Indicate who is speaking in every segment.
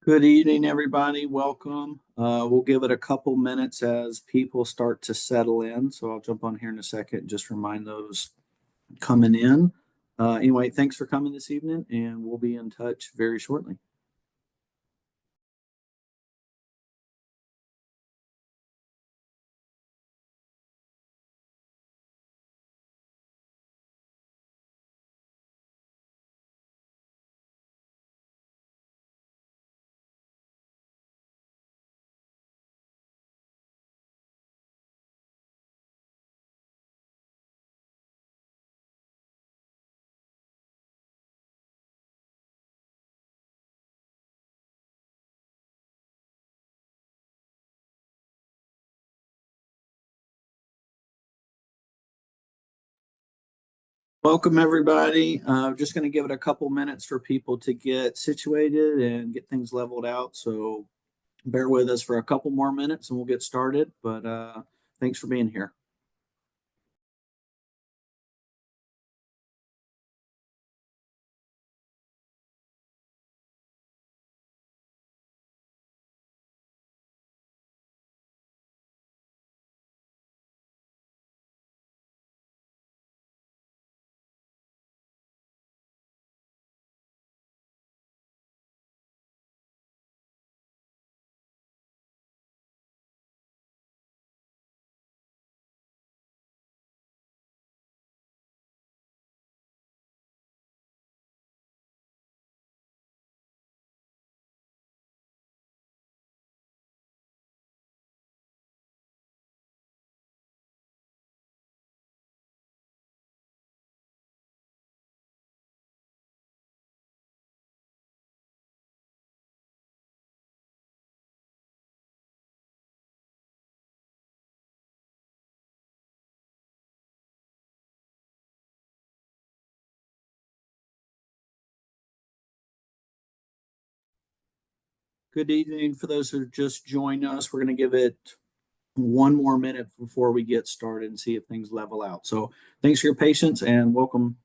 Speaker 1: Good evening, everybody. Welcome. We'll give it a couple minutes as people start to settle in. So I'll jump on here in a second and just remind those coming in. Anyway, thanks for coming this evening, and we'll be in touch very shortly. Welcome, everybody. Just going to give it a couple minutes for people to get situated and get things leveled out. So bear with us for a couple more minutes and we'll get started. But thanks for being here. Good evening. For those who just joined us, we're going to give it one more minute before we get started and see if things level out. So thanks for your patience and welcome.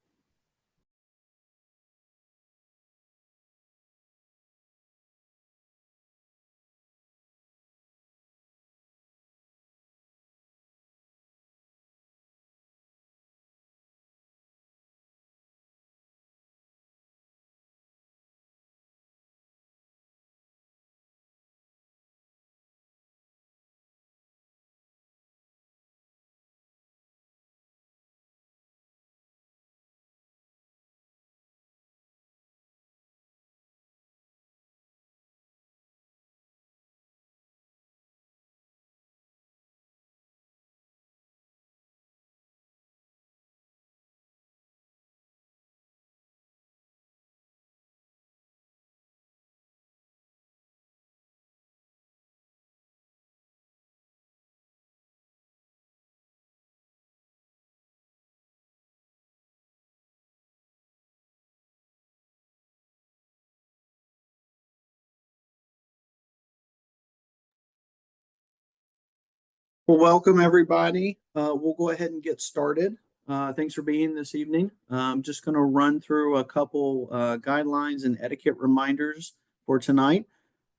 Speaker 1: Well, welcome everybody. We'll go ahead and get started. Thanks for being this evening. I'm just going to run through a couple guidelines and etiquette reminders for tonight.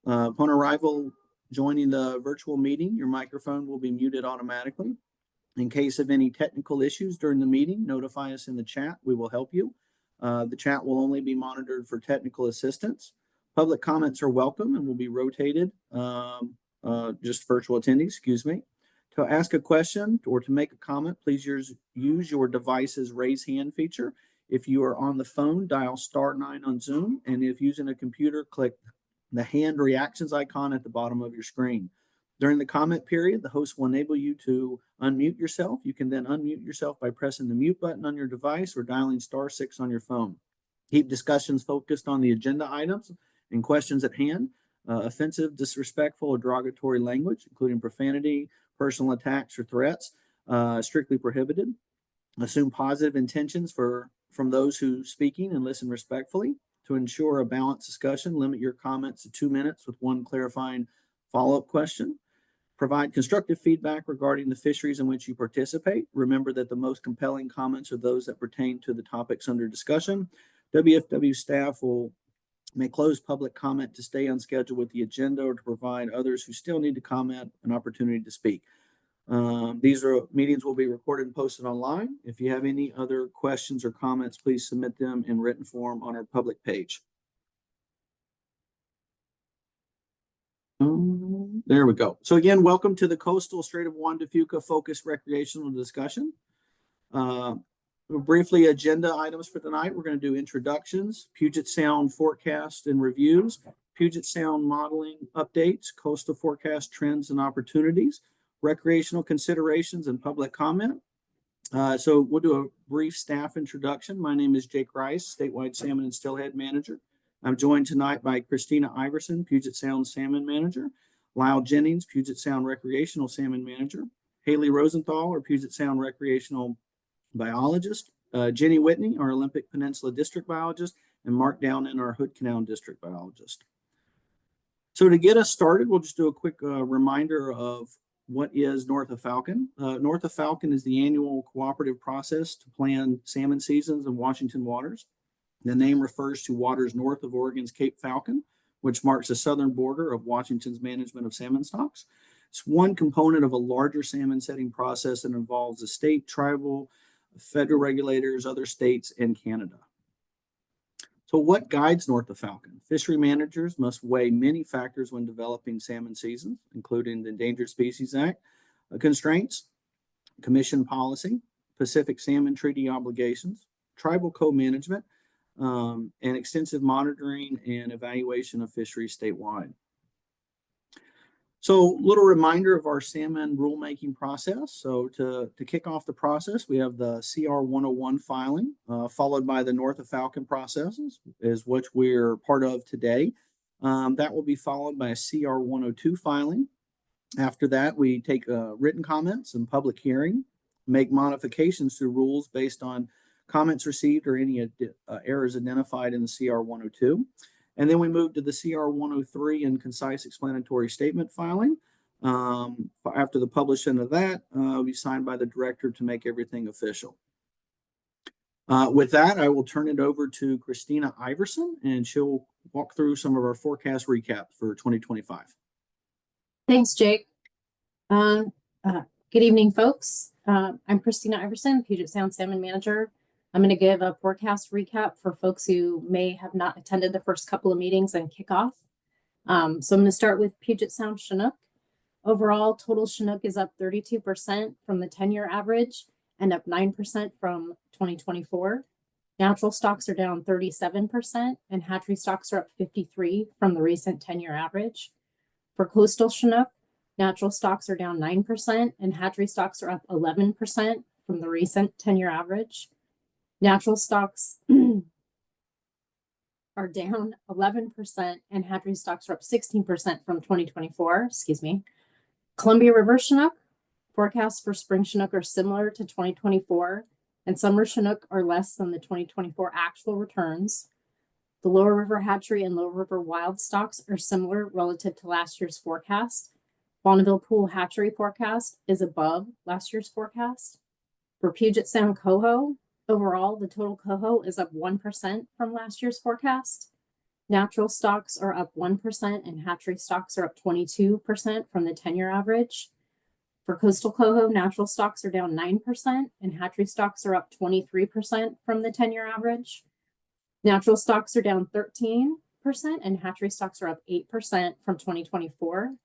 Speaker 1: Upon arrival, joining the virtual meeting, your microphone will be muted automatically. In case of any technical issues during the meeting, notify us in the chat. We will help you. The chat will only be monitored for technical assistance. Public comments are welcome and will be rotated. Just virtual attendees, excuse me. To ask a question or to make a comment, please use your device's raise hand feature. If you are on the phone, dial *9 on Zoom. And if using a computer, click the hand reactions icon at the bottom of your screen. During the comment period, the host will enable you to unmute yourself. You can then unmute yourself by pressing the mute button on your device or dialing *6 on your phone. Keep discussions focused on the agenda items and questions at hand. Offensive, disrespectful, or derogatory language, including profanity, personal attacks, or threats, strictly prohibited. Assume positive intentions from those who speaking and listen respectfully. To ensure a balanced discussion, limit your comments to 2 minutes with one clarifying follow-up question. Provide constructive feedback regarding the fisheries in which you participate. Remember that the most compelling comments are those that pertain to the topics under discussion. WDFW staff will may close public comment to stay on schedule with the agenda or to provide others who still need to comment an opportunity to speak. These meetings will be recorded and posted online. If you have any other questions or comments, please submit them in written form on our public page. There we go. So again, welcome to the Coastal Strait of Juan de Fuca Focused Recreational Discussion. Briefly, agenda items for tonight. We're going to do introductions, Puget Sound forecast and reviews, Puget Sound modeling updates, coastal forecast trends and opportunities, recreational considerations, and public comment. So we'll do a brief staff introduction. My name is Jake Rice, Statewide Salmon and Stillhead Manager. I'm joined tonight by Christina Iverson, Puget Sound Salmon Manager, Lyle Jennings, Puget Sound Recreational Salmon Manager, Haley Rosenthal, our Puget Sound Recreational Biologist, Jenny Whitney, our Olympic Peninsula District Biologist, and Mark Downen, our Hood Canal District Biologist. So to get us started, we'll just do a quick reminder of what is North of Falcon. North of Falcon is the annual cooperative process to plan salmon seasons in Washington waters. The name refers to waters north of Oregon's Cape Falcon, which marks the southern border of Washington's management of salmon stocks. It's one component of a larger salmon setting process that involves the state, tribal, federal regulators, other states, and Canada. So what guides North of Falcon? Fishery managers must weigh many factors when developing salmon seasons, including the Endangered Species Act constraints, commission policy, Pacific Salmon Treaty obligations, tribal co-management, and extensive monitoring and evaluation of fisheries statewide. So, little reminder of our salmon rulemaking process. So, to kick off the process, we have the CR 101 filing, followed by the North of Falcon processes, is which we're part of today. That will be followed by a CR 102 filing. After that, we take written comments and public hearing, make modifications to rules based on comments received or any errors identified in the CR 102. And then we move to the CR 103 and concise explanatory statement filing. After the publishing of that, will be signed by the director to make everything official. With that, I will turn it over to Christina Iverson, and she'll walk through some of our forecast recap for 2025.
Speaker 2: Thanks, Jake. Good evening, folks. I'm Christina Iverson, Puget Sound Salmon Manager. I'm going to give a forecast recap for folks who may have not attended the first couple of meetings and kickoff. So I'm going to start with Puget Sound Chinook. Overall, total Chinook is up 32% from the 10-year average and up 9% from 2024. Natural stocks are down 37% and hatchery stocks are up 53% from the recent 10-year average. For coastal Chinook, natural stocks are down 9% and hatchery stocks are up 11% from the recent 10-year average. Natural stocks are down 11% and hatchery stocks are up 16% from 2024. Columbia River Chinook forecasts for spring Chinook are similar to 2024, and summer Chinook are less than the 2024 actual returns. The Lower River Hatchery and Lower River Wild stocks are similar relative to last year's forecast. Bonneville Pool Hatchery forecast is above last year's forecast. For Puget Sound Coho, overall, the total coho is up 1% from last year's forecast. Natural stocks are up 1% and hatchery stocks are up 22% from the 10-year average. For coastal coho, natural stocks are down 9% and hatchery stocks are up 23% from the 10-year average. Natural stocks are down 13% and hatchery stocks are up 8% from 2024.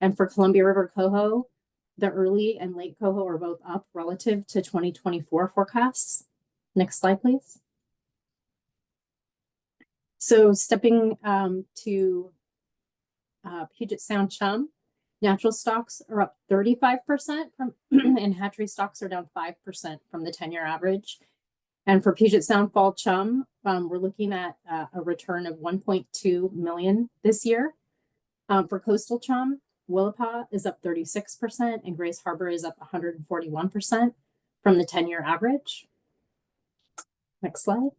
Speaker 2: And for Columbia River coho, the early and late coho are both up relative to 2024 forecasts. Next slide, please. So stepping to Puget Sound chum, natural stocks are up 35% from, and hatchery stocks are down 5% from the 10-year average. And for Puget Sound fall chum, we're looking at a return of 1.2 million this year. For coastal chum, Willapa is up 36% and Grace Harbor is up 141% from the 10-year average. Next slide.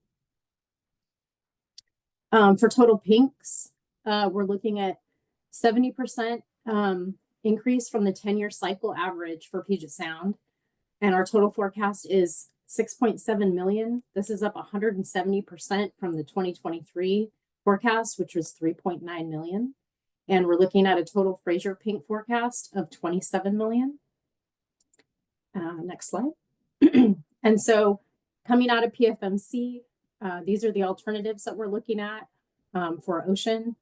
Speaker 2: For total pinks, we're looking at 70% increase from the 10-year cycle average for Puget Sound. And our total forecast is 6.7 million. This is up 170% from the 2023 forecast, which was 3.9 million. And we're looking at a total Fraser pink forecast of 27 million. Next slide. And so coming out of PFMC, these are the alternatives that we're looking at for ocean.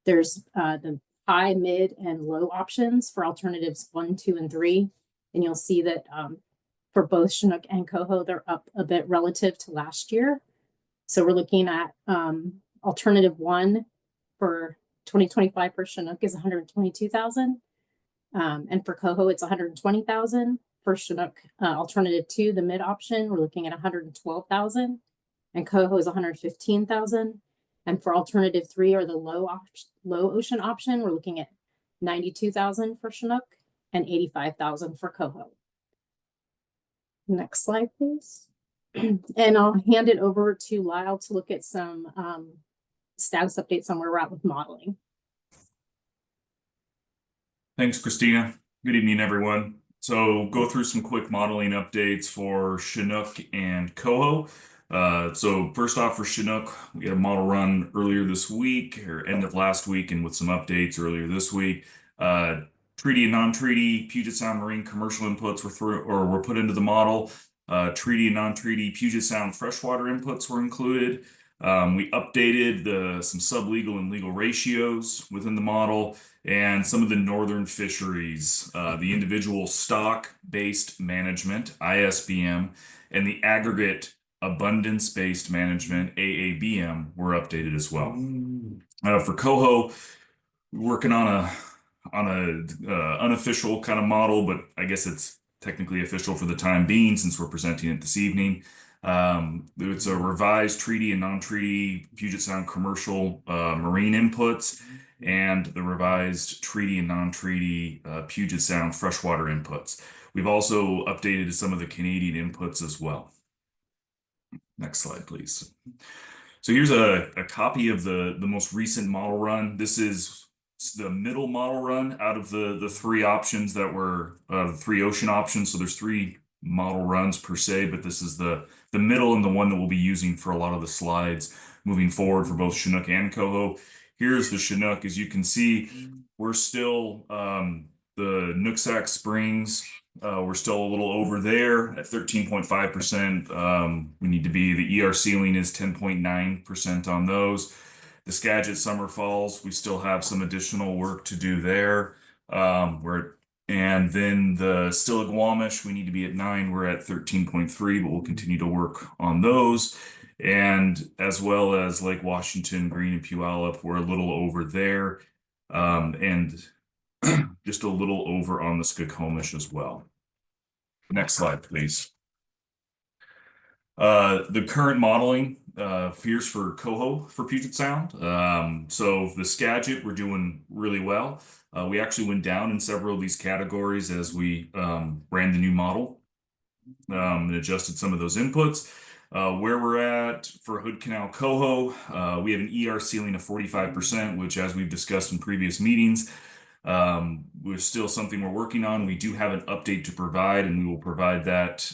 Speaker 2: There's the high, mid, and low options for alternatives 1, 2, and 3. And you'll see that for both Chinook and Coho, they're up a bit relative to last year. So we're looking at alternative 1 for 2025 for Chinook is 122,000. And for Coho, it's 120,000. For Chinook, alternative 2, the mid option, we're looking at 112,000. And Coho is 115,000. And for alternative 3, or the low ocean option, we're looking at 92,000 for Chinook and 85,000 for Coho. Next slide, please. And I'll hand it over to Lyle to look at some status updates on where we're at with modeling.
Speaker 3: Thanks, Christina. Good evening, everyone. So go through some quick modeling updates for Chinook and Coho. So first off, for Chinook, we had a model run earlier this week, or end of last week, and with some updates earlier this week. Treaty and non-treaty Puget Sound marine commercial inputs were put into the model. Treaty and non-treaty Puget Sound freshwater inputs were included. We updated some sublegal and legal ratios within the model, and some of the northern fisheries, the individual stock-based management, ISBM, and the aggregate abundance-based management, AABM, were updated as well. For Coho, we're working on an unofficial kind of model, but I guess it's technically official for the time being since we're presenting it this evening. It's a revised treaty and non-treaty Puget Sound commercial marine inputs, and the revised treaty and non-treaty Puget Sound freshwater inputs. We've also updated some of the Canadian inputs as well. Next slide, please. So here's a copy of the most recent model run. This is the middle model run out of the 3 options that were the 3 ocean options. So there's 3 model runs per se, but this is the middle and the one that we'll be using for a lot of the slides moving forward for both Chinook and Coho. Here's the Chinook. As you can see, we're still the Nooksack Springs. We're still a little over there at 13.5%. We need to be, the ER ceiling is 10.9% on those. The Skagit Summer Falls, we still have some additional work to do there. And then the Stillaguamish, we need to be at 9. We're at 13.3, but we'll continue to work on those. And as well as Lake Washington, Green, and Puyallup, we're a little over there. And just a little over on the Skokomish as well. Next slide, please. The current modeling fears for Coho for Puget Sound. So the Skagit, we're doing really well. We actually went down in several of these categories as we ran the new model and adjusted some of those inputs. Where we're at for Hood Canal Coho, we have an ER ceiling of 45%, which, as we've discussed in previous meetings, we're still something we're working on. We do have an update to provide, and we will provide that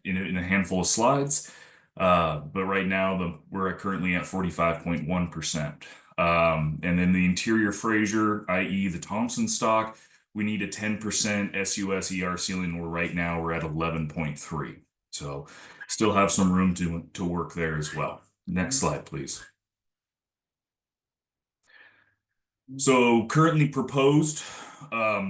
Speaker 3: in a handful of slides. But right now, we're currently at 45.1%. And then the interior Fraser, i.e. the Thompson stock, we need a 10% SUS ER ceiling, where right now we're at 11.3. So still have some room to work there as well. Next slide, please. So currently proposed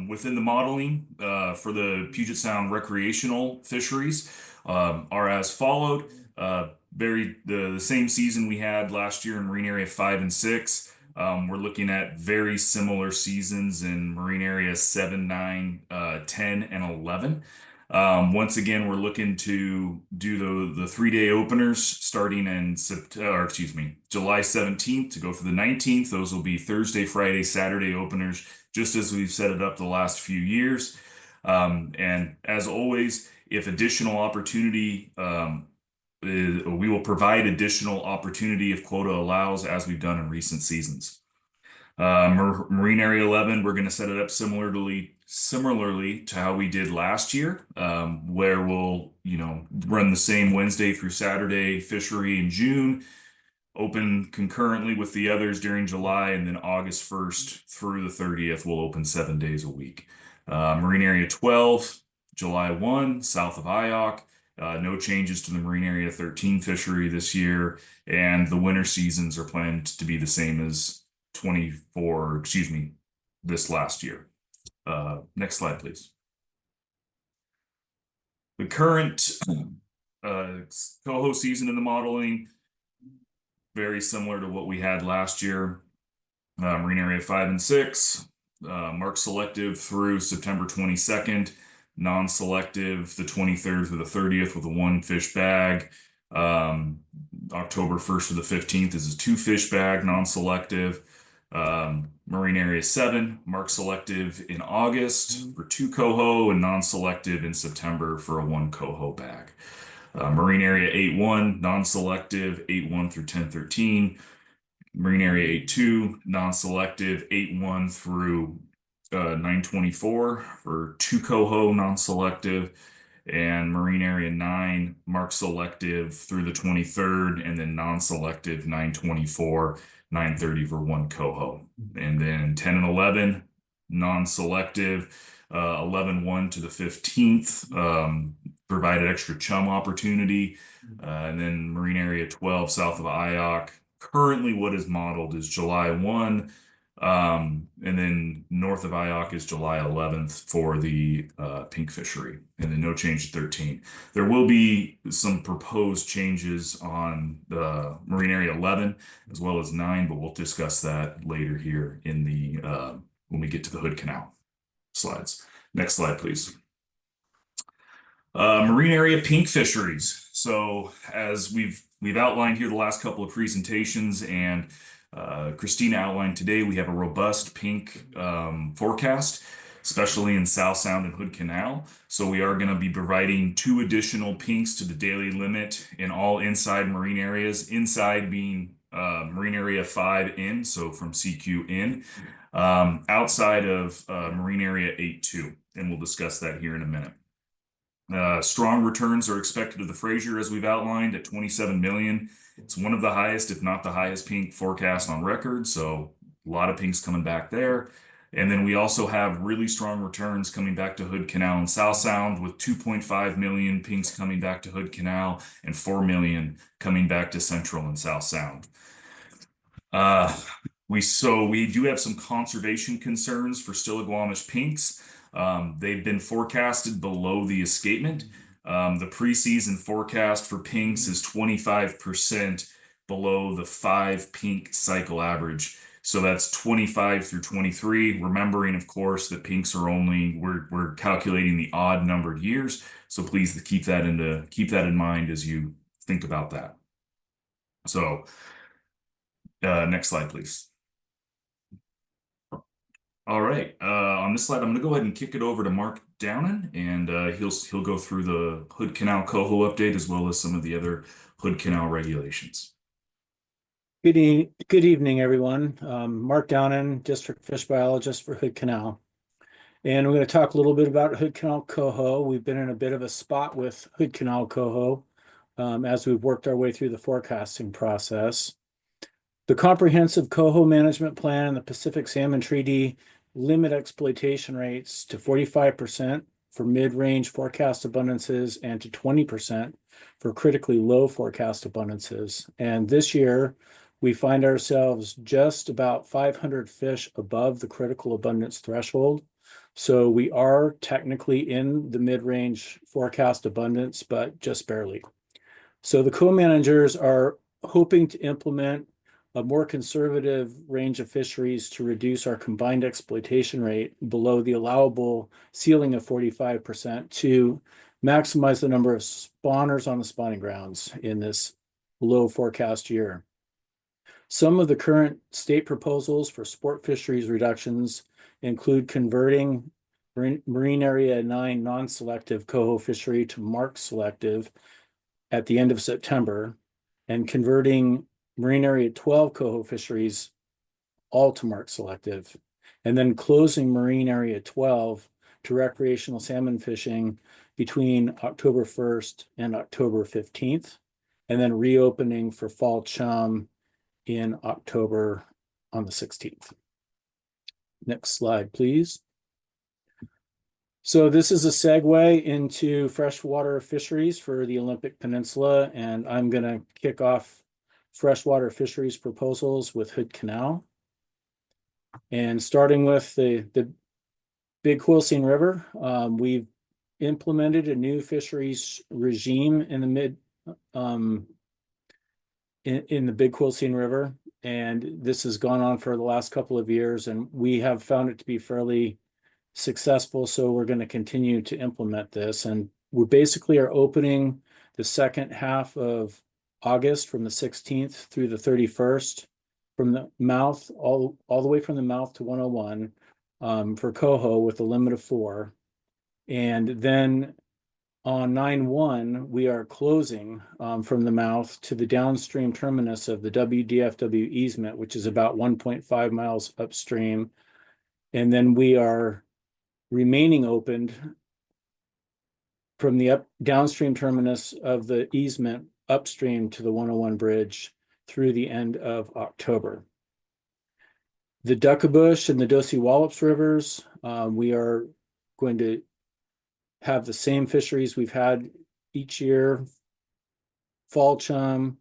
Speaker 3: within the modeling for the Puget Sound recreational fisheries are as followed. The same season we had last year in Marine Area 5 and 6. We're looking at very similar seasons in Marine Area 7, 9, 10, and 11. Once again, we're looking to do the 3-day openers starting in July 17th to go for the 19th. Those will be Thursday, Friday, Saturday openers, just as we've set it up the last few years. And as always, if additional opportunity, we will provide additional opportunity if quota allows, as we've done in recent seasons. Marine Area 11, we're going to set it up similarly to how we did last year, where we'll run the same Wednesday through Saturday fishery in June, open concurrently with the others during July, and then August 1st through the 30th will open 7 days a week. Marine Area 12, July 1, south of IOC. No changes to the Marine Area 13 fishery this year, and the winter seasons are planned to be the same as this last year. Next slide, please. The current coho season in the modeling, very similar to what we had last year. Marine Area 5 and 6, marked selective through September 22nd, non-selective the 23rd through the 30th with a 1 fish bag. October 1st to the 15th is a 2 fish bag, non-selective. Marine Area 7, marked selective in August for 2 coho and non-selective in September for a 1 coho bag. Marine Area 8-1, non-selective 8-1 through 10-13. Marine Area 8-2, non-selective 8-1 through 9-24 for 2 coho, non-selective. And Marine Area 9, marked selective through the 23rd, and then non-selective 9-24, 9-30 for 1 coho. And then 10 and 11, non-selective, 11-1 to the 15th, provided extra chum opportunity. And then Marine Area 12, south of IOC, currently what is modeled is July 1, and then north of IOC is July 11th for the pink fishery, and then no change to 13. There will be some proposed changes on the Marine Area 11 as well as 9, but we'll discuss that later here in the when we get to the Hood Canal slides. Next slide, please. Marine Area pink fisheries. So as we've outlined here the last couple of presentations, and Christina outlined today, we have a robust pink forecast, especially in South Sound and Hood Canal. So we are going to be providing 2 additional pinks to the daily limit in all inside marine areas, inside being Marine Area 5 in, so from CQ in, outside of Marine Area 8-2, and we'll discuss that here in a minute. Strong returns are expected to the Fraser, as we've outlined, at 27 million. It's one of the highest, if not the highest, pink forecast on record. So a lot of pinks coming back there. And then we also have really strong returns coming back to Hood Canal and South Sound, with 2.5 million pinks coming back to Hood Canal and 4 million coming back to Central and South Sound. We do have some conservation concerns for Stillaguamish pinks. They've been forecasted below the escapement. The preseason forecast for pinks is 25% below the 5 pink cycle average. So that's 25 through 23. Remembering, of course, that pinks are we're calculating the odd numbered years. So please keep that in mind as you think about that. So next slide, please. All right, on this slide, I'm going to go ahead and kick it over to Mark Downen, and he'll go through the Hood Canal coho update as well as some of the other Hood Canal regulations.
Speaker 4: Good evening, everyone. Mark Downen, District Fish Biologist for Hood Canal. And we're going to talk a little bit about Hood Canal coho. We've been in a bit of a spot with Hood Canal coho as we've worked our way through the forecasting process. The Comprehensive Coho Management Plan and the Pacific Salmon Treaty limit exploitation rates to 45% for mid-range forecast abundances and to 20% for critically low forecast abundances. And this year, we find ourselves just about 500 fish above the critical abundance threshold. So we are technically in the mid-range forecast abundance, but just barely. So the co-managers are hoping to implement a more conservative range of fisheries to reduce our combined exploitation rate below the allowable ceiling of 45% to maximize the number of spawners on the spawning grounds in this low forecast year. Some of the current state proposals for sport fisheries reductions include converting Marine Area 9 non-selective coho fishery to marked selective at the end of September, and converting Marine Area 12 coho fisheries all to marked selective, and then closing Marine Area 12 to recreational salmon fishing between October 1st and October 15th, and then reopening for fall chum in October on the 16th. Next slide, please. So this is a segue into freshwater fisheries for the Olympic Peninsula, and I'm going to kick off freshwater fisheries proposals with Hood Canal. And starting with the Big Quilcene River, we've implemented a new fisheries regime in the in the Big Quilcene River, and this has gone on for the last couple of years, and we have found it to be fairly successful. So we're going to continue to implement this, and we basically are opening the second half of August from the 16th through the 31st from the mouth all the way from the mouth to 101 for coho with a limit of 4, and then on 9/1 we are closing from the mouth to the downstream terminus of the WDFW easement, which is about 1.5 miles upstream, and then we are remaining opened from the downstream terminus of the easement upstream to the 101 bridge through the end of October. The Duckabush and the Dosey Wallops rivers, we are going to have the same fisheries we've had each year. Fall chum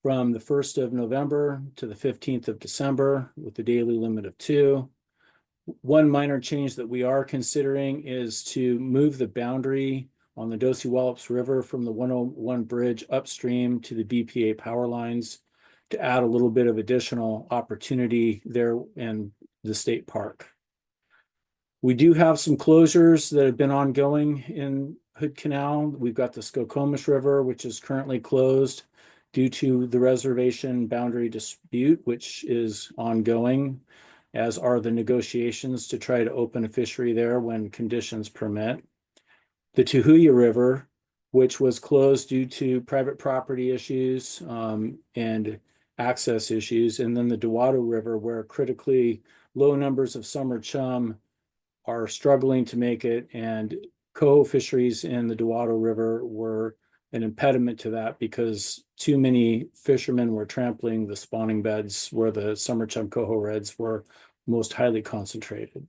Speaker 4: from the 1st of November to the 15th of December with a daily limit of 2. One minor change that we are considering is to move the boundary on the Dosey Wallops River from the 101 bridge upstream to the BPA power lines to add a little bit of additional opportunity there in the state park. We do have some closures that have been ongoing in Hood Canal. We've got the Skokomish River, which is currently closed due to the reservation boundary dispute, which is ongoing, as are the negotiations to try to open a fishery there when conditions permit. The Tahuya River, which was closed due to private property issues and access issues, and then the Dewado River, where critically low numbers of summer chum are struggling to make it, and coho fisheries in the Dewado River were an impediment to that because too many fishermen were trampling the spawning beds where the summer chum coho reds were most highly concentrated.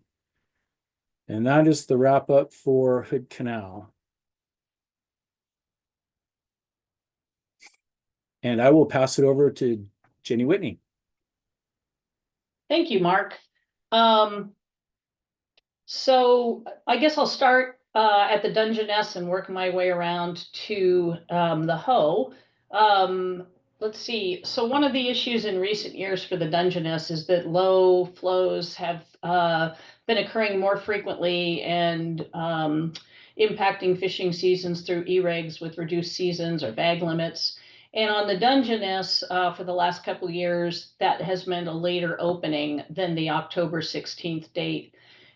Speaker 4: And that is the wrap up for Hood Canal. And I will pass it over to Jenny Whitney.
Speaker 5: Thank you, Mark. So I guess I'll start at the Dungeness and work my way around to the Hoe. Let's see. So one of the issues in recent years for the Dungeness is that low flows have been occurring more frequently and impacting fishing seasons through e-regs with reduced seasons or bag limits. And on the Dungeness, for the last couple of years, that has meant a later opening than the October 16th date.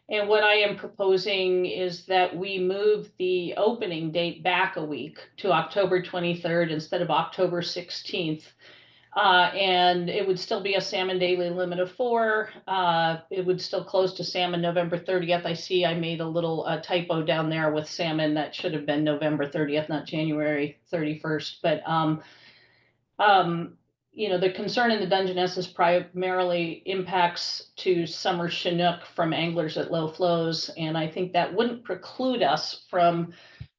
Speaker 5: And what I am proposing is that we move the opening date back a week to October 23rd instead of October 16th. And it would still be a salmon daily limit of 4. It would still close to salmon November 30th. I see I made a little typo down there with salmon. That should have been November 30th, not January 31st. But you know, the concern in the Dungeness is primarily impacts to summer Chinook from anglers at low flows. And I think that wouldn't preclude us from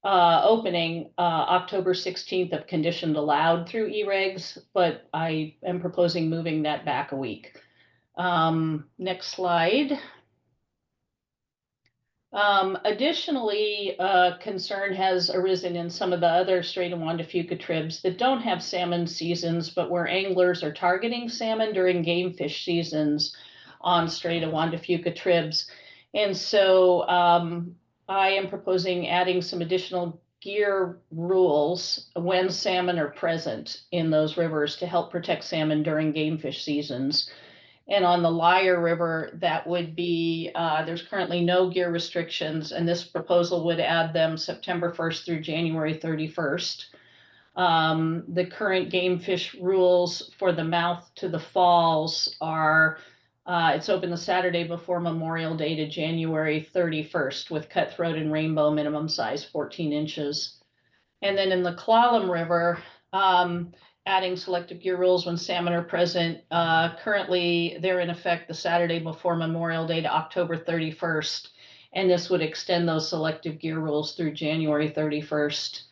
Speaker 5: opening October 16th if conditioned allowed through e-regs, but I am proposing moving that back a week. Next slide. Additionally, concern has arisen in some of the other Strait of Juan de Fuca tribs that don't have salmon seasons, but where anglers are targeting salmon during game fish seasons on Strait of Juan de Fuca tribs. And so I am proposing adding some additional gear rules when salmon are present in those rivers to help protect salmon during game fish seasons. And on the Lyre River, that would be, there's currently no gear restrictions, and this proposal would add them September 1st through January 31st. The current game fish rules for the mouth to the falls are, it's open the Saturday before Memorial Day to January 31st with cutthroat and rainbow minimum size 14 inches. And then in the Clallam River, Adding selective gear rules when salmon are present. Currently, they're in effect the Saturday before Memorial Day to October 31st. And this would extend those selective gear rules through January 31st.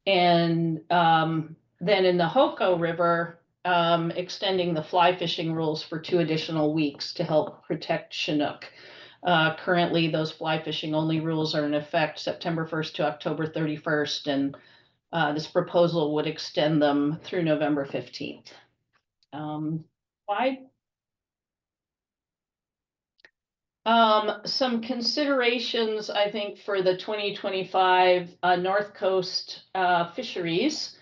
Speaker 5: And then in the Hoko River, extending the fly fishing rules for 2 additional weeks to help protect Chinook. Currently, those fly fishing only rules are in effect September 1st to October 31st, and this proposal would extend them through November 15th. Why? Some considerations, I think, for the 2025 North Coast fisheries.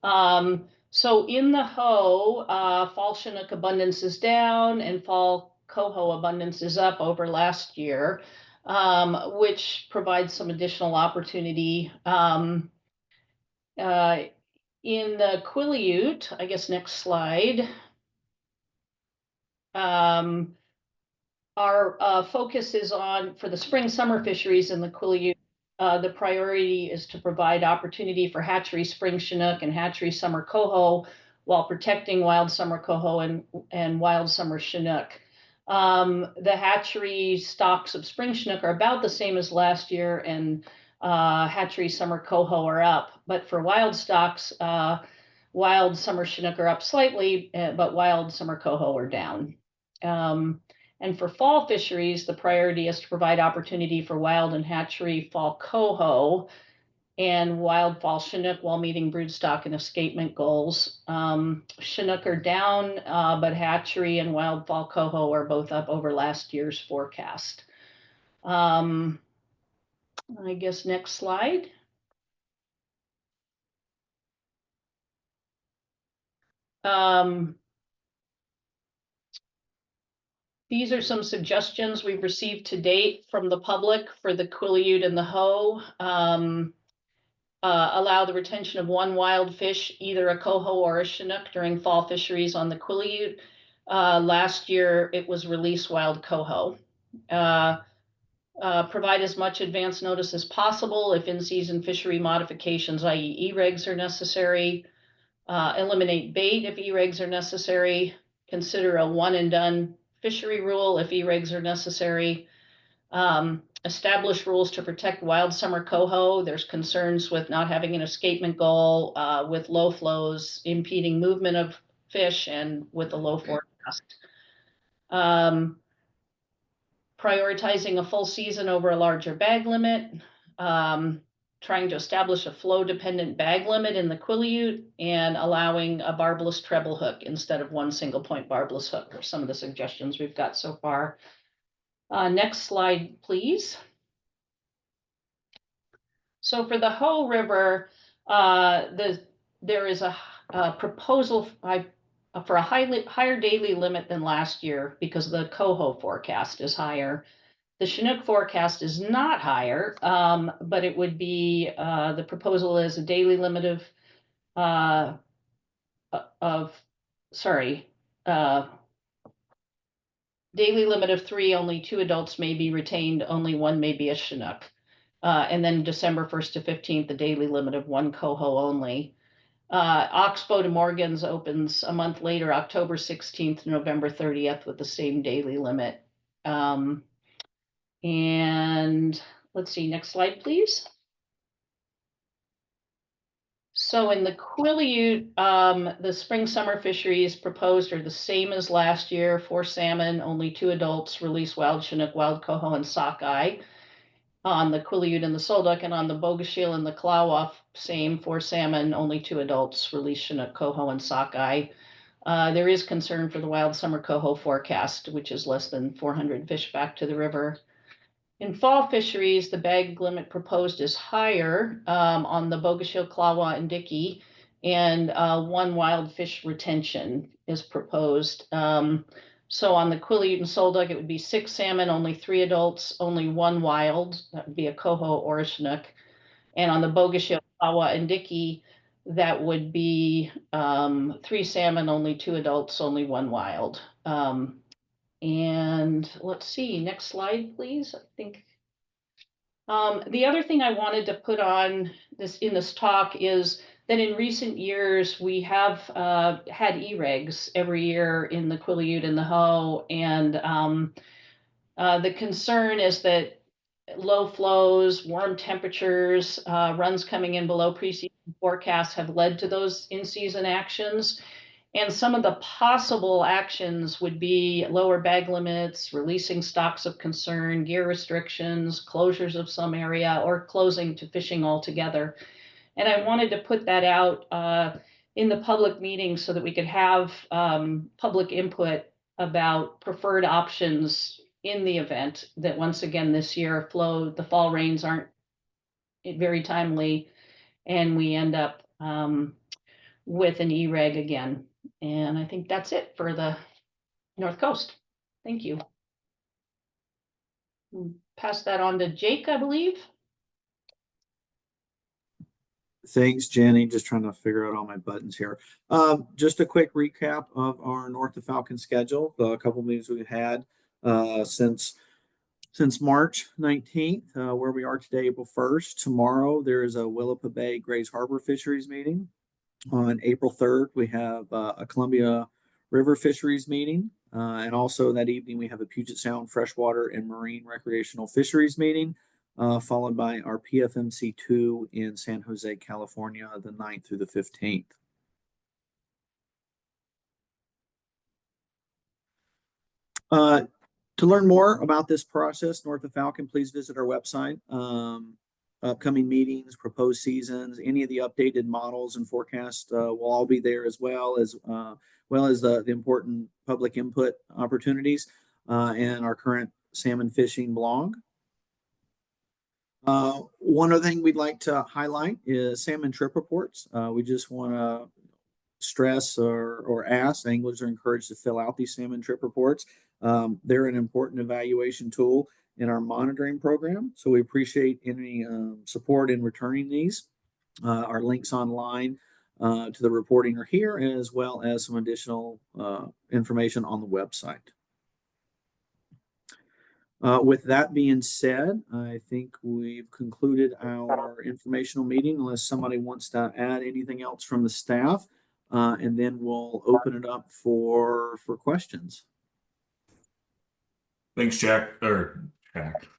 Speaker 5: So in the Ho, fall Chinook abundance is down and fall coho abundance is up over last year, which provides some additional opportunity. In the Quileute, I guess next slide, our focus is on, for the spring summer fisheries in the Quileute, the priority is to provide opportunity for hatchery spring Chinook and hatchery summer coho while protecting wild summer coho and wild summer Chinook. The hatchery stocks of spring Chinook are about the same as last year, and hatchery summer coho are up. But for wild stocks, wild summer Chinook are up slightly, but wild summer coho are down. And for fall fisheries, the priority is to provide opportunity for wild and hatchery fall coho and wild fall Chinook while meeting broodstock and escapement goals. Chinook are down, but hatchery and wild fall coho are both up over last year's forecast. I guess next slide. These are some suggestions we've received to date from the public for the Quileute and the Ho. Allow the retention of 1 wild fish, either a coho or a Chinook, during fall fisheries on the Quileute. Last year, it was release wild coho. Provide as much advance notice as possible if in-season fishery modifications, i.e. e-regs, are necessary. Eliminate bait if e-regs are necessary. Consider a one-and-done fishery rule if e-regs are necessary. Establish rules to protect wild summer coho. There's concerns with not having an escapement goal, with low flows impeding movement of fish, and with a low forecast. Prioritizing a full season over a larger bag limit. Trying to establish a flow-dependent bag limit in the Quileute, and allowing a barbless treble hook instead of 1 single point barbless hook are some of the suggestions we've got so far. Next slide, please. So for the Ho River, there is a proposal for a higher daily limit than last year because the coho forecast is higher. The Chinook forecast is not higher, but it would be, the proposal is a daily limit daily limit of 3, only 2 adults may be retained, only 1 may be a Chinook. And then December 1st to 15th, the daily limit of 1 coho only. Oxbow to Morgan's opens a month later, October 16th to November 30th, with the same daily limit. And let's see, next slide, please. So in the Quileute, the spring summer fisheries proposed are the same as last year. For salmon, only 2 adults, release wild Chinook, wild coho, and sockeye. On the Quileute and the Solduck, and on the Bogashil and the Klawa, same. For salmon, only 2 adults, release Chinook, coho, and sockeye. There is concern for the wild summer coho forecast, which is less than 400 fish back to the river. In fall fisheries, the bag limit proposed is higher, on the Bogashil, Klawa, and Dickey, and 1 wild fish retention is proposed. So on the Quileute and Solduck, it would be 6 salmon, only 3 adults, only 1 wild, that would be a coho or a Chinook. And on the Bogashil, Klawa, and Dickey, that would be 3 salmon, only 2 adults, only 1 wild. And let's see, next slide, please. I think the other thing I wanted to put on this in this talk is that in recent years, we have had e-regs every year in the Quileute and the Hoe. And the concern is that low flows, warm temperatures, runs coming in below preseason forecasts have led to those in-season actions. And some of the possible actions would be lower bag limits, releasing stocks of concern, gear restrictions, closures of some area, or closing to fishing altogether. And I wanted to put that out in the public meeting so that we could have public input about preferred options in the event that once again this year the fall rains aren't very timely, and we end up with an e-reg again. And I think that's it for the North Coast. Thank you. Pass that on to Jake, I believe.
Speaker 1: Thanks, Jenny. Just trying to figure out all my buttons here. Just a quick recap of our North of Falcon schedule. A couple meetings we've had since March 19th, where we are today, April 1st. Tomorrow, there is a Willapa Bay Grays Harbor Fisheries meeting. On April 3rd, we have a Columbia River Fisheries meeting. And also that evening, we have a Puget Sound Freshwater and Marine Recreational Fisheries meeting, followed by our PFMC2 in San Jose, California, the 9th through the 15th. To learn more about this process, North of Falcon, please visit our website. Upcoming meetings, proposed seasons, any of the updated models and forecasts will all be there, as well as the important public input opportunities and our current salmon fishing blog. One other thing we'd like to highlight is salmon trip reports. We just want to stress or ask anglers are encouraged to fill out these salmon trip reports. They're an important evaluation tool in our monitoring program, so we appreciate any support in returning these. Our links online to the reporting are here, as well as some additional information on the website. With that being said, I think we've concluded our informational meeting, unless somebody wants to add anything else from the staff, and then we'll open it up for questions.
Speaker 3: Thanks,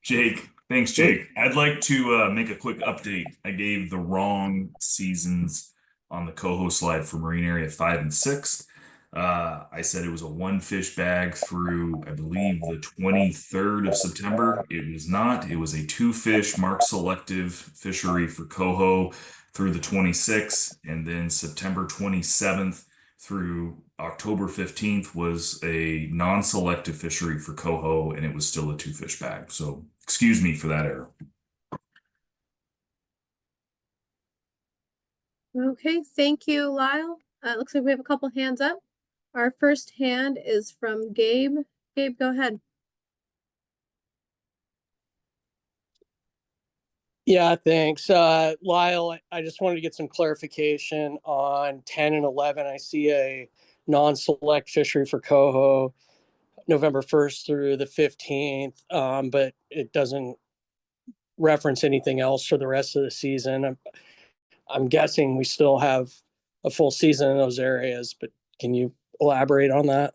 Speaker 3: Jake. Thanks, Jake. I'd like to make a quick update. I gave the wrong seasons on the coho slide for Marine Area 5 and 6. I said it was a 1 fish bag through, I believe, the 23rd of September. It was not. It was a 2 fish marked selective fishery for coho through the 26th, and then September 27th through October 15th was a non-selective fishery for coho, and it was still a 2 fish bag. So excuse me for that error.
Speaker 6: Okay, thank you, Lyle. It looks like we have a couple hands up. Our first hand is from Gabe. Gabe, go ahead.
Speaker 7: Yeah, thanks. Lyle, I just wanted to get some clarification on 10 and 11. I see a non-select fishery for coho November 1st through the 15th, but it doesn't reference anything else for the rest of the season. I'm guessing we still have a full season in those areas, but can you elaborate on that?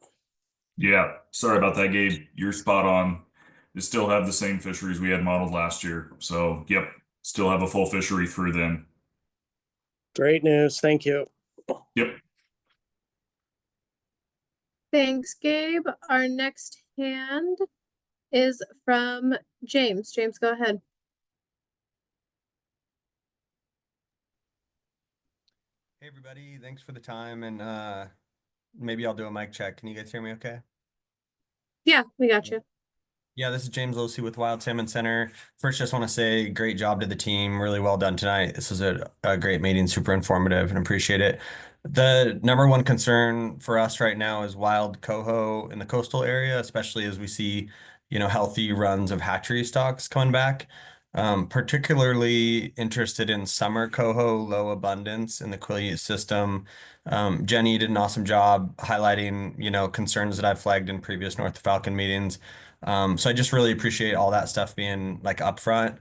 Speaker 3: Yeah, sorry about that, Gabe. You're spot on. We still have the same fisheries we had modeled last year. So, yep, still have a full fishery through then.
Speaker 7: Great news. Thank you.
Speaker 3: Yep.
Speaker 6: Thanks, Gabe. Our next hand is from James. James, go ahead.
Speaker 8: Hey everybody, thanks for the time, and maybe I'll do a mic check. Can you guys hear me okay?
Speaker 6: Yeah, we got you.
Speaker 8: Yeah, this is James Losey with Wild Salmon Center. First, just want to say great job to the team. Really well done tonight. This was a great meeting, super informative, and appreciate it. The number one concern for us right now is wild coho in the coastal area, especially as we see, healthy runs of hatchery stocks coming back. Particularly interested in summer coho, low abundance in the Quileute system. Jenny did an awesome job highlighting, concerns that I've flagged in previous North Falcon meetings. So I just really appreciate all that stuff being upfront.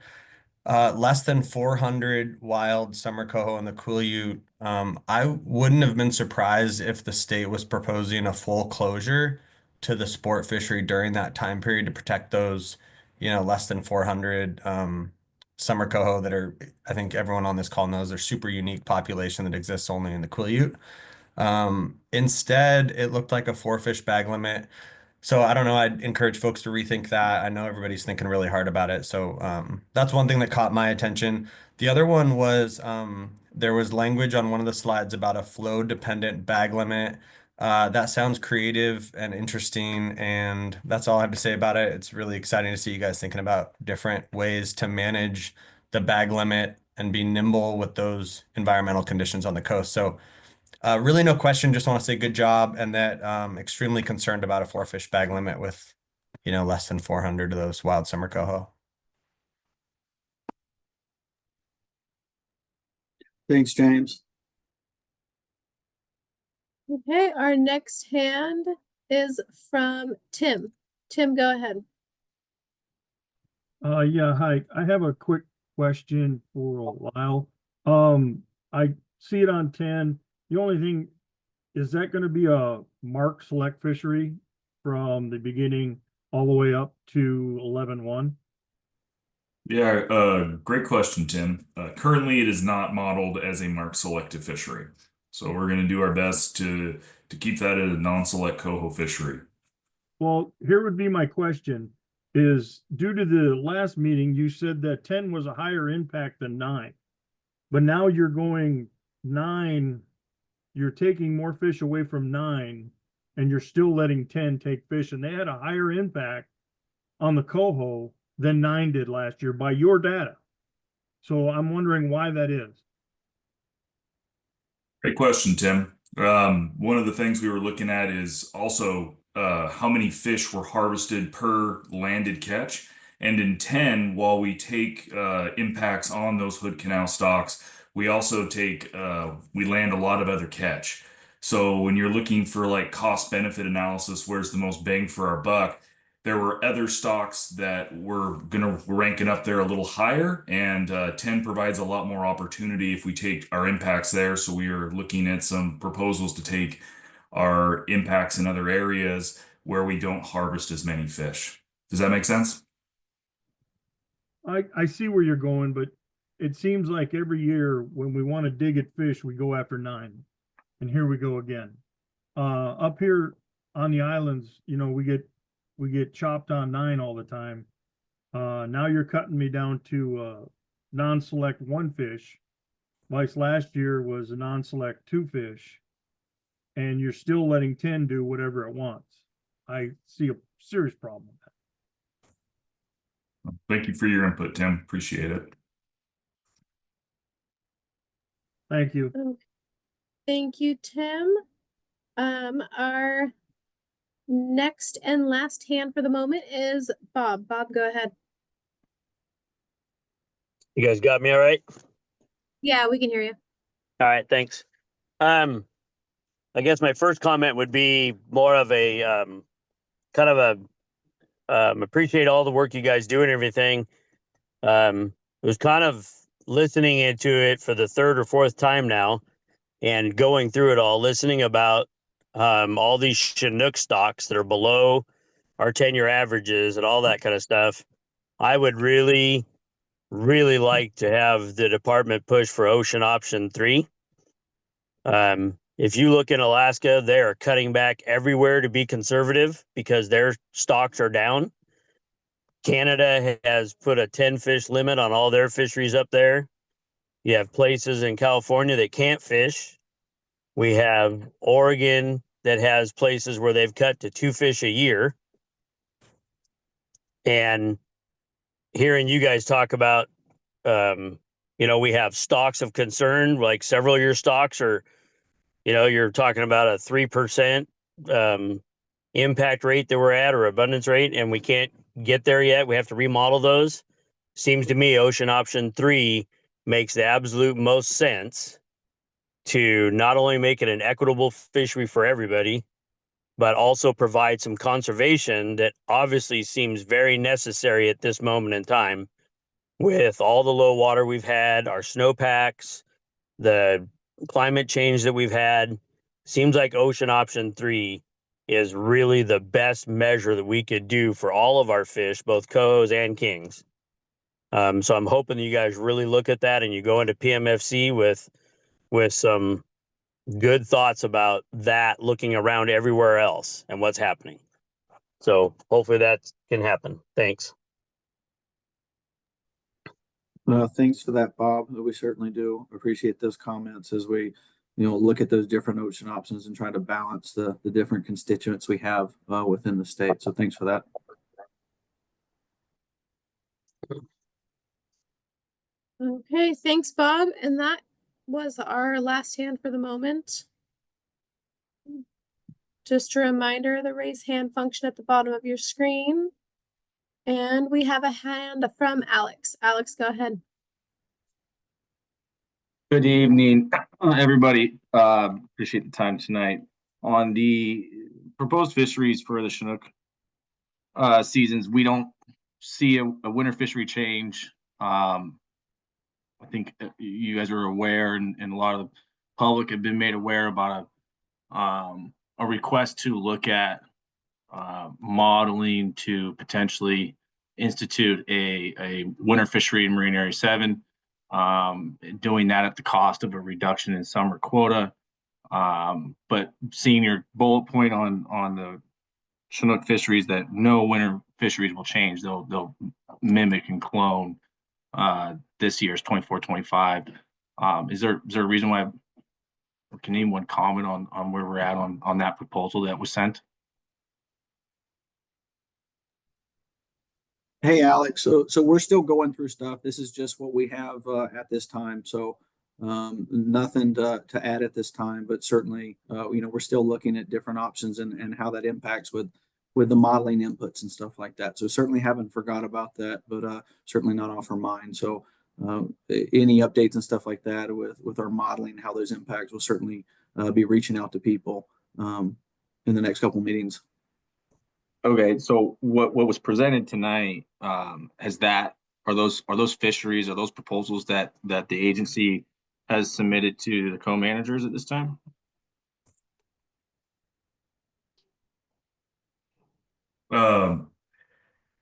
Speaker 8: Less than 400 wild summer coho in the Quileute I wouldn't have been surprised if the state was proposing a full closure to the sport fishery during that time period to protect those, less than 400 summer coho that are, I think everyone on this call knows, they're super unique population that exists only in the Quileute. Instead, it looked like a 4 fish bag limit. So I don't know. I'd encourage folks to rethink that. I know everybody's thinking really hard about it. So that's one thing that caught my attention. The other one was there was language on one of the slides about a flow dependent bag limit. That sounds creative and interesting, and that's all I have to say about it. It's really exciting to see you guys thinking about different ways to manage the bag limit and be nimble with those environmental conditions on the coast. So really no question, just want to say good job, and that extremely concerned about a 4 fish bag limit with, less than 400 of those wild summer coho.
Speaker 1: Thanks, James.
Speaker 6: Okay, our next hand is from Tim. Tim, go ahead.
Speaker 9: Yeah, hi. I have a quick question for Lyle. I see it on 10. The only thing, is that going to be a mark select fishery from the beginning all the way up to 11-1?
Speaker 3: Yeah, great question, Tim. Currently, it is not modeled as a mark selective fishery. So we're going to do our best to keep that at a non-select coho fishery.
Speaker 9: Well, here would be my question is, due to the last meeting, you said that 10 was a higher impact than 9. But now you're going 9, you're taking more fish away from 9, and you're still letting 10 take fish, and they had a higher impact on the coho than 9 did last year by your data. So I'm wondering why that is.
Speaker 3: Great question, Tim. One of the things we were looking at is also how many fish were harvested per landed catch. And in 10, while we take impacts on those Hood Canal stocks, we also we land a lot of other catch. So when you're looking for like cost benefit analysis, where's the most bang for our buck, there were other stocks that were ranking up there a little higher, and 10 provides a lot more opportunity if we take our impacts there. So we are looking at some proposals to take our impacts in other areas where we don't harvest as many fish. Does that make sense?
Speaker 9: I see where you're going, but it seems like every year when we want to dig at fish, we go after 9. And here we go again. Up here on the islands, we get chopped on 9 all the time. Now you're cutting me down to non-select 1 fish. Vice last year was a non-select 2 fish. And you're still letting 10 do whatever it wants. I see a serious problem with that.
Speaker 3: Thank you for your input, Tim. Appreciate it.
Speaker 9: Thank you.
Speaker 6: Thank you, Tim. Our next and last hand for the moment is Bob. Bob, go ahead.
Speaker 10: You guys got me all right?
Speaker 6: Yeah, we can hear you.
Speaker 10: All right, thanks. I guess my first comment would be more of a kind of a appreciate all the work you guys do and everything. It was kind of listening into it for the 3rd or 4th time now and going through it all, listening about all these Chinook stocks that are below our 10-year averages and all that kind of stuff. I would really, really like to have the department push for Ocean Option 3. If you look in Alaska, they are cutting back everywhere to be conservative because their stocks are down. Canada has put a 10 fish limit on all their fisheries up there. You have places in California that can't fish. We have Oregon that has places where they've cut to 2 fish a year. And hearing you guys talk about, we have stocks of concern, like several of your stocks are, you're talking about a 3% impact rate that we're at, or abundance rate, and we can't get there yet. We have to remodel those. Seems to me Ocean Option 3 makes the absolute most sense to not only make it an equitable fishery for everybody, but also provide some conservation that obviously seems very necessary at this moment in time with all the low water we've had, our snowpacks, the climate change that we've had, seems like ocean option 3 is really the best measure that we could do for all of our fish, both cohos and kings. So I'm hoping that you guys really look at that and you go into PMFC with some good thoughts about that, looking around everywhere else and what's happening. So hopefully that can happen. Thanks.
Speaker 1: Thanks for that, Bob. We certainly do appreciate those comments as we, look at those different ocean options and try to balance the different constituents we have within the state. So thanks for that.
Speaker 6: Okay, thanks, Bob. And that was our last hand for the moment. Just a reminder, the raise hand function at the bottom of your screen. And we have a hand from Alex. Alex, go ahead.
Speaker 11: Good evening, everybody. Appreciate the time tonight. On the proposed fisheries for the Chinook seasons, we don't see a winter fishery change. I think you guys are aware, and a lot of the public have been made aware about a request to look at modeling to potentially institute a winter fishery in Marine Area 7. Doing that at the cost of a reduction in summer quota. But seeing your bullet point on the Chinook fisheries, that no winter fisheries will change. They'll mimic and clone this year's 24-25. Is there a reason why, or can anyone comment on where we're at on that proposal that was sent?
Speaker 1: Hey, Alex. So we're still going through stuff. This is just what we have at this time. So nothing to add at this time, but certainly, we're still looking at different options and how that impacts with the modeling inputs and stuff like that. So certainly haven't forgot about that, but certainly not off our mind. So any updates and stuff like that with our modeling, how those impacts, will certainly be reaching out to people in the next couple meetings.
Speaker 11: Okay, so what was presented tonight, are those fisheries, are those proposals that the agency has submitted to the co-managers at this time?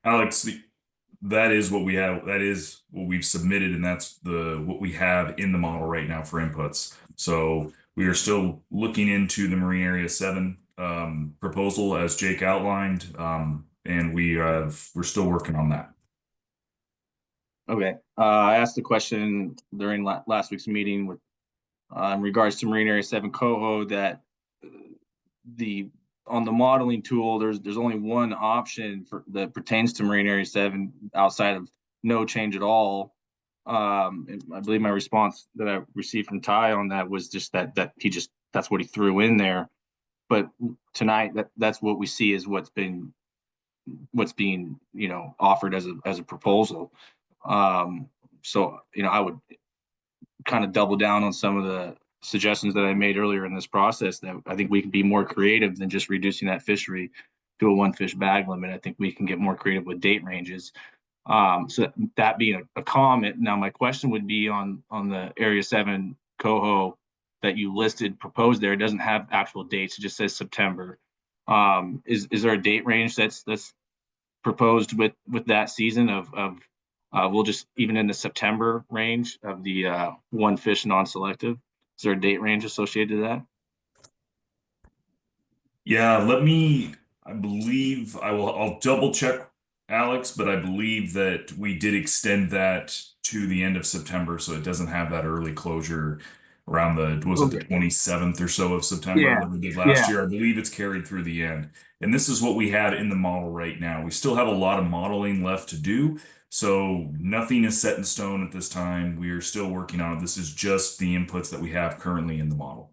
Speaker 3: Alex, that is what we have. That is what we've submitted, and that's what we have in the model right now for inputs. So we are still looking into the Marine Area 7 proposal as Jake outlined, and we're still working on that.
Speaker 11: Okay, I asked the question during last week's meeting with in regards to Marine Area 7 coho that on the modeling tool, there's only one option that pertains to Marine Area 7 outside of no change at all. And I believe my response that I received from Ty on that was just that that's what he threw in there. But tonight, that's what we see is what's being offered as a proposal. So I would kind of double down on some of the suggestions that I made earlier in this process, that I think we can be more creative than just reducing that fishery to a 1 fish bag limit. I think we can get more creative with date ranges. So that being a comment, now my question would be on the Area 7 coho that you listed proposed there. It doesn't have actual dates, it just says September. Is there a date range that's proposed with that season of we'll just even in the September range of the 1 fish non-selective? Is there a date range associated to that?
Speaker 3: Yeah, I believe I'll double check, Alex, but I believe that we did extend that to the end of September, so it doesn't have that early closure around the 27th or so of September that we did last year. I believe it's carried through the end. And this is what we have in the model right now. We still have a lot of modeling left to do, so nothing is set in stone at this time. We are still working on it. This is just the inputs that we have currently in the model.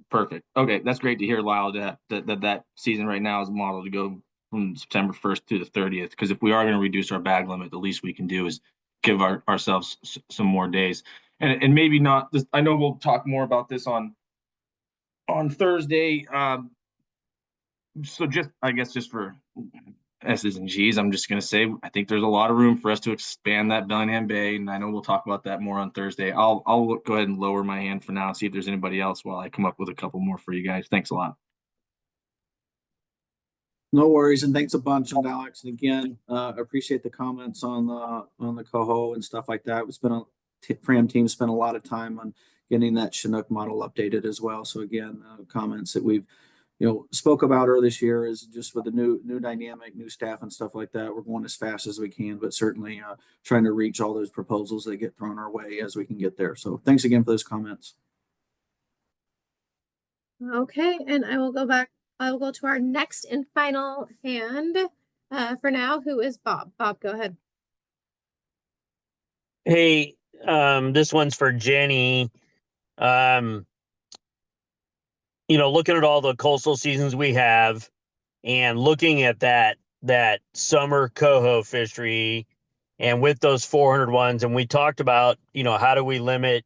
Speaker 11: Perfect. Okay, that's great to hear, Lyle, that season right now is modeled to go from September 1st to the 30th. Because if we are going to reduce our bag limit, the least we can do is give ourselves some more days. And maybe not. I know we'll talk more about this on Thursday. So just for S's and G's. I'm just going to say, I think there's a lot of room for us to expand that Bellingham Bay. And I know we'll talk about that more on Thursday. I'll go ahead and lower my hand for now and see if there's anybody else while I come up with a couple more for you guys. Thanks a lot.
Speaker 1: No worries, and thanks a bunch on Alex. And again, appreciate the comments on the coho and stuff like that. It's been Fram team spent a lot of time on getting that Chinook model updated as well. So again, comments that we've spoke about earlier this year is just with the new dynamic, new staff and stuff like that. We're going as fast as we can, but certainly trying to reach all those proposals that get thrown our way as we can get there. So thanks again for those comments.
Speaker 6: Okay, and I will go to our next and final hand for now, who is Bob. Bob, go ahead.
Speaker 10: Hey, this one's for Jenny. Looking at all the coastal seasons we have and looking at that summer coho fishery and with those 400 ones, and we talked about, how do we limit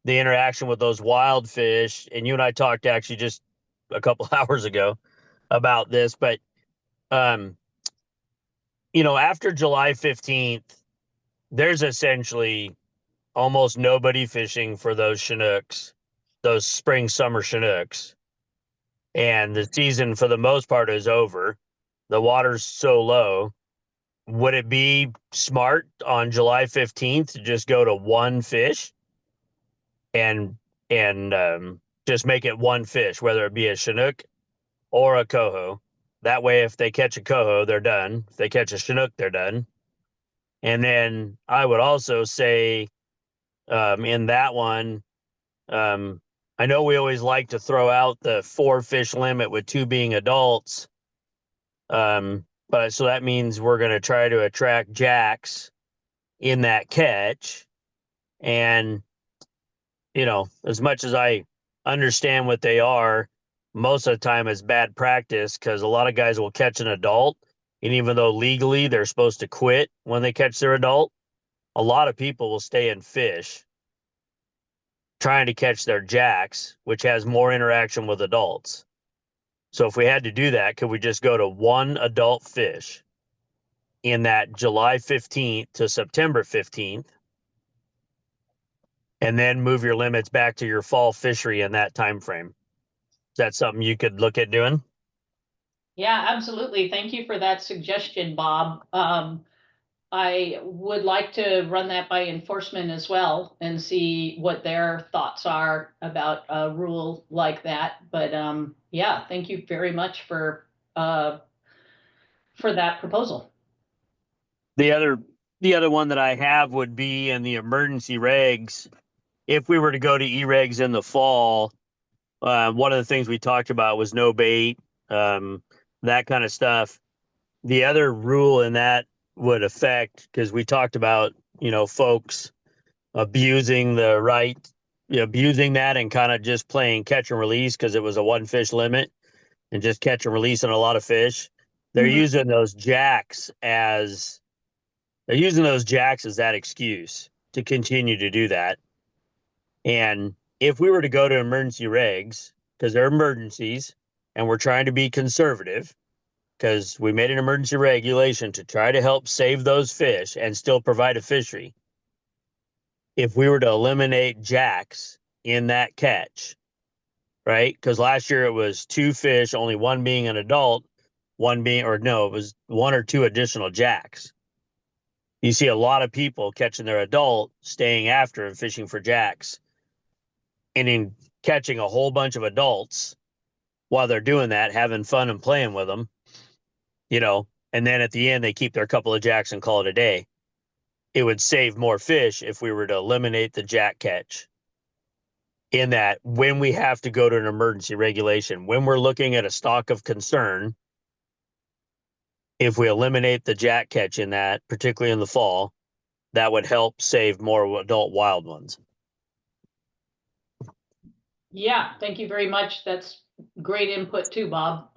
Speaker 10: the interaction with those wild fish? And you and I talked actually just a couple hours ago about this, but after July 15th, there's essentially almost nobody fishing for those Chinooks, those spring summer Chinooks. And the season for the most part is over. The water's so low. Would it be smart on July 15th to just go to one fish and just make it one fish, whether it be a Chinook or a coho? That way, if they catch a coho, they're done. If they catch a Chinook, they're done. And then I would also say in that one, I know we always like to throw out the 4 fish limit with 2 being adults. But so that means we're going to try to attract jacks in that catch. And, as much as I understand what they are, most of the time it's bad practice because a lot of guys will catch an adult. And even though legally they're supposed to quit when they catch their adult, a lot of people will stay and fish trying to catch their jacks, which has more interaction with adults. So if we had to do that, could we just go to one adult fish in that July 15th to September 15th and then move your limits back to your fall fishery in that time frame? Is that something you could look at doing?
Speaker 5: Yeah, absolutely. Thank you for that suggestion, Bob. I would like to run that by enforcement as well and see what their thoughts are about a rule like that. But yeah, thank you very much for that proposal.
Speaker 10: The other one that I have would be in the emergency regs. If we were to go to e-regs in the fall, one of the things we talked about was no bait, that kind of stuff. The other rule in that would affect, because we talked about, folks abusing the right, abusing that and kind of just playing catch and release because it was a 1 fish limit and just catch and release on a lot of fish. They're using those jacks as that excuse to continue to do that. And if we were to go to emergency regs, because they're emergencies and we're trying to be conservative, because we made an emergency regulation to try to help save those fish and still provide a fishery. If we were to eliminate jacks in that catch, right? Because last year it was 2 fish, only 1 being an adult, it was 1 or 2 additional jacks. You see a lot of people catching their adult, staying after and fishing for jacks, and in catching a whole bunch of adults while they're doing that, having fun and playing with them, and then at the end they keep their couple of jacks and call it a day. It would save more fish if we were to eliminate the jack catch. In that, when we have to go to an emergency regulation, when we're looking at a stock of concern, if we eliminate the jack catch in that, particularly in the fall, that would help save more adult wild ones.
Speaker 5: Yeah, thank you very much. That's great input too, Bob.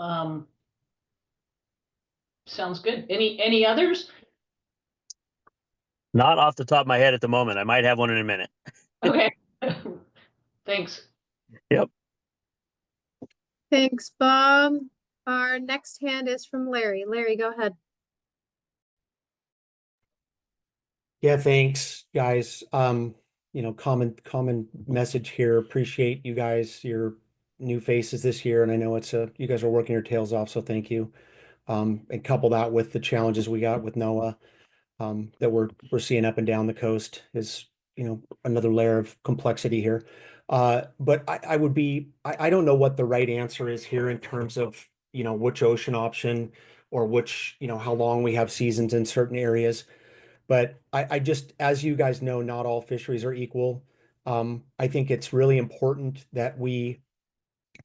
Speaker 5: Sounds good. Any others?
Speaker 10: Not off the top of my head at the moment. I might have one in a minute.
Speaker 5: Okay. Thanks.
Speaker 10: Yep.
Speaker 6: Thanks, Bob. Our next hand is from Larry. Larry, go ahead.
Speaker 12: Yeah, thanks, guys. Common message here. Appreciate you guys, your new faces this year, and I know you guys are working your tails off, so thank you. And couple that with the challenges we got with NOAA, that we're seeing up and down the coast is, another layer of complexity here. But I don't know what the right answer is here in terms of, which ocean option or which, how long we have seasons in certain areas. But I just, as you guys know, not all fisheries are equal. I think it's really important that we,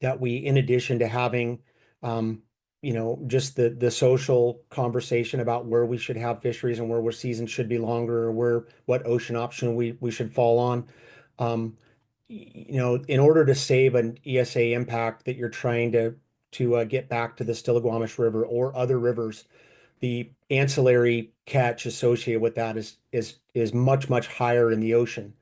Speaker 12: in addition to having, just the social conversation about where we should have fisheries and where seasons should be longer, or what ocean option we should fall on. In order to save an ESA impact that you're trying to get back to the Stillaguamish River or other rivers, the ancillary catch associated with that is much higher in the ocean.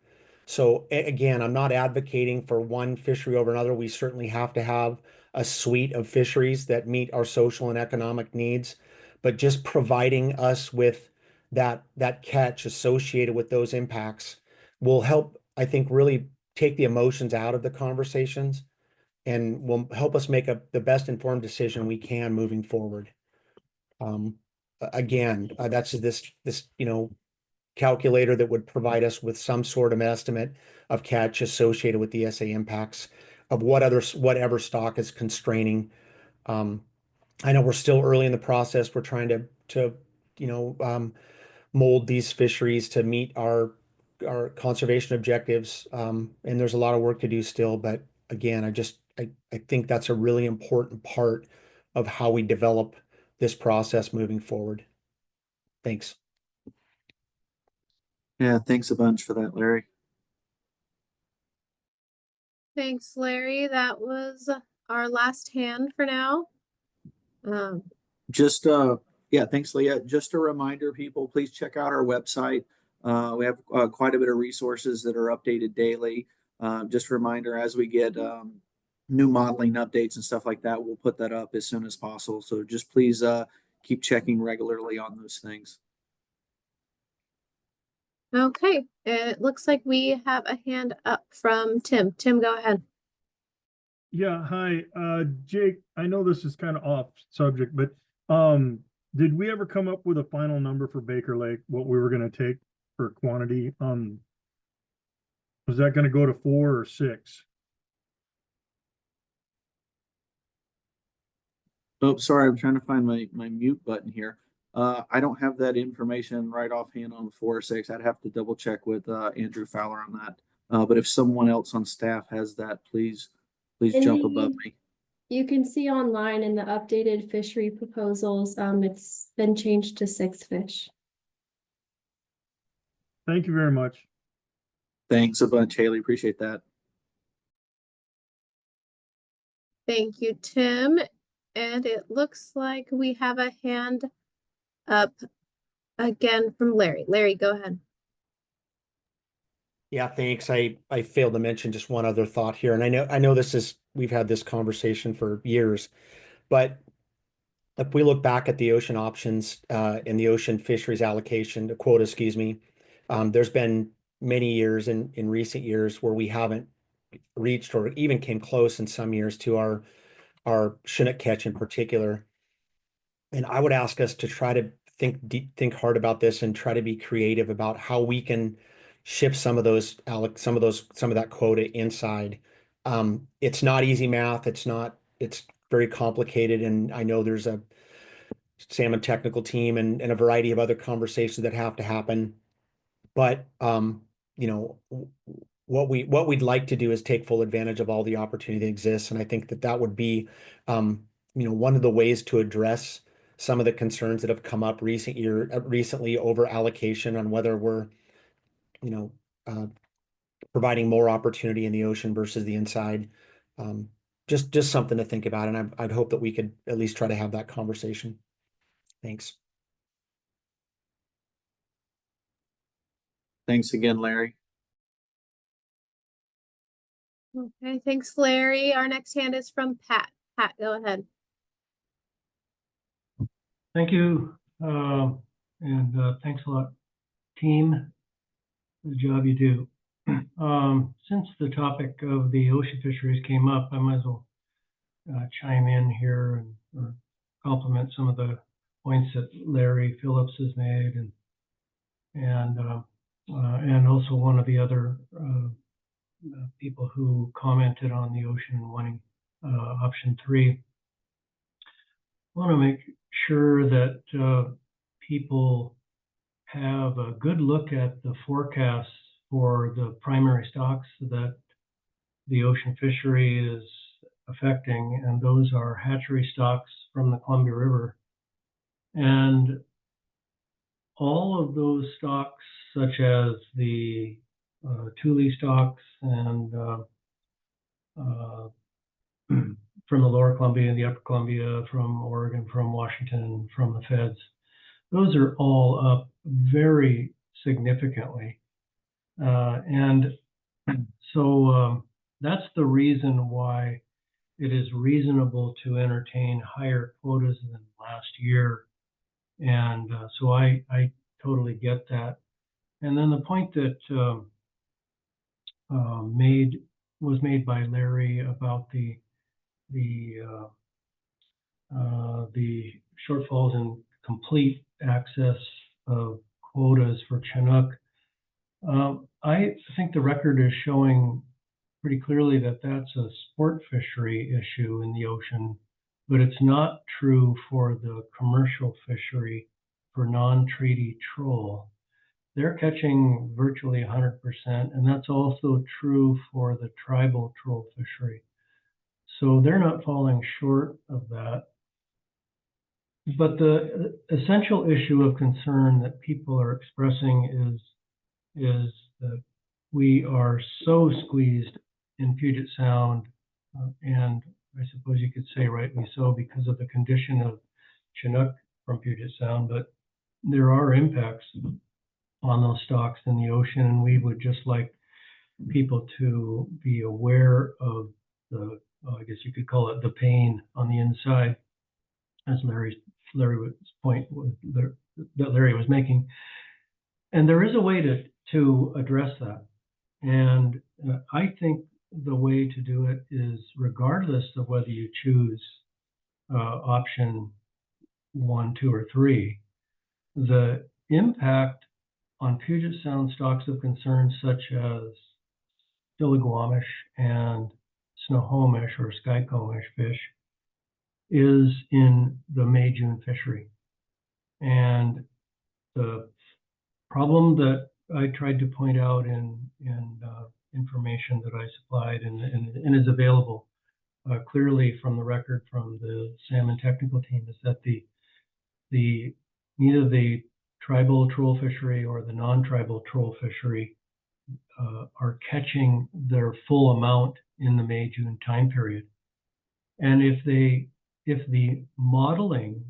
Speaker 12: So again, I'm not advocating for one fishery over another. We certainly have to have a suite of fisheries that meet our social and economic needs, but just providing us with that catch associated with those impacts will help, I think, really take the emotions out of the conversations and will help us make the best informed decision we can moving forward. Again, that's this calculator that would provide us with some sort of estimate of catch associated with the SA impacts of whatever stock is constraining. I know we're still early in the process. We're trying to mold these fisheries to meet our conservation objectives, and there's a lot of work to do still. But again, I think that's a really important part of how we develop this process moving forward. Thanks.
Speaker 1: Yeah, thanks a bunch for that, Larry.
Speaker 6: Thanks, Larry. That was our last hand for now.
Speaker 1: Yeah, thanks, Leah. Just a reminder, people, please check out our website. We have quite a bit of resources that are updated daily. Just a reminder, as we get new modeling updates and stuff like that, we'll put that up as soon as possible. So just please keep checking regularly on those things.
Speaker 6: Okay, it looks like we have a hand up from Tim. Tim, go ahead.
Speaker 9: Yeah, hi, Jake, I know this is kind of off subject, but did we ever come up with a final number for Baker Lake, what we were gonna take for quantity? Was that gonna go to 4 or 6?
Speaker 1: Oh, sorry, I'm trying to find my mute button here. I don't have that information right offhand on 4 or 6. I'd have to double check with Andrew Fowler on that. But if someone else on staff has that, please jump above me.
Speaker 13: You can see online in the updated fishery proposals, it's been changed to 6 fish.
Speaker 9: Thank you very much.
Speaker 1: Thanks a bunch, Haley. Appreciate that.
Speaker 6: Thank you, Tim. And it looks like we have a hand up again from Larry. Larry, go ahead.
Speaker 12: Yeah, thanks. I failed to mention just one other thought here, and I know we've had this conversation for years, but if we look back at the ocean options in the ocean fisheries allocation, the quota, excuse me, there's been many years in recent years where we haven't reached or even came close in some years to our Chinook catch in particular. And I would ask us to try to think hard about this and try to be creative about how we can shift some of that quota inside. It's not easy math. It's very complicated. And I know there's a salmon technical team and a variety of other conversations that have to happen. But what we'd like to do is take full advantage of all the opportunity that exists. And I think that would be, one of the ways to address some of the concerns that have come up recently over allocation on whether we're, providing more opportunity in the ocean versus the inside. Just something to think about. And I'd hope that we could at least try to have that conversation. Thanks.
Speaker 1: Thanks again, Larry.
Speaker 6: Okay, thanks, Larry. Our next hand is from Pat. Pat, go ahead.
Speaker 14: Thank you. Thanks a lot, team, for the job you do. Since the topic of the ocean fisheries came up, I might as well chime in here or compliment some of the points that Larry Phillips has made, and also one of the other people who commented on the ocean wanting option 3. I want to make sure that people have a good look at the forecasts for the primary stocks that the ocean fishery is affecting, and those are hatchery stocks from the Columbia River. And all of those stocks, such as the Thule stocks and from the lower Columbia and the upper Columbia, from Oregon, from Washington, from the feds, those are all up very significantly. And so that's the reason why it is reasonable to entertain higher quotas than last year. And so I totally get that. And then the point that was made by Larry about the shortfalls in complete access of quotas for Chinook. I think the record is showing pretty clearly that that's a sport fishery issue in the ocean, but it's not true for the commercial fishery for non-treaty troll. They're catching virtually 100%, and that's also true for the tribal troll fishery. So they're not falling short of that. But the essential issue of concern that people are expressing is that we are so squeezed in Puget Sound, and I suppose you could say rightly so because of the condition of Chinook from Puget Sound, but there are impacts on those stocks in the ocean, and we would just like people to be aware of the, I guess you could call it the pain on the inside, as Larry's point was, that Larry was making. And there is a way to address that. And I think the way to do it is, regardless of whether you choose option 1, 2, or 3, the impact on Puget Sound stocks of concern such as Stillaguamish and Snohomish or Skycomish fish is in the May-June fishery. And the problem that I tried to point out in information that I supplied and is available clearly from the record from the salmon technical team is that neither the tribal troll fishery or the non-tribal troll fishery are catching their full amount in the May-June time period. And if the modeling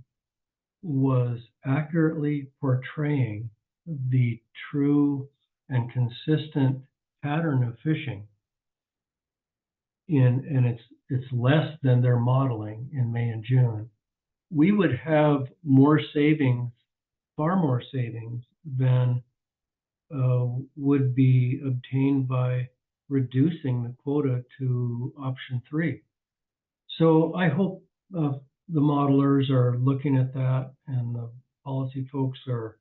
Speaker 14: was accurately portraying the true and consistent pattern of fishing, and it's less than their modeling in May and June, we would have more savings, far more savings than would be obtained by reducing the quota to option 3. So I hope the modelers are looking at that, and the policy folks are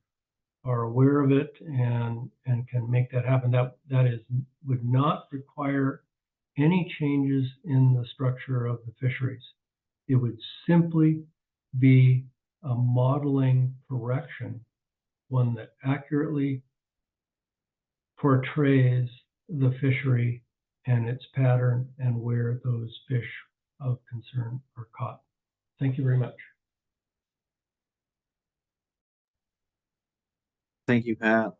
Speaker 14: aware of it and can make that happen. That would not require any changes in the structure of the fisheries. It would simply be a modeling correction, one that accurately portrays the fishery and its pattern and where those fish of concern are caught. Thank you very much.
Speaker 1: Thank you, Pat.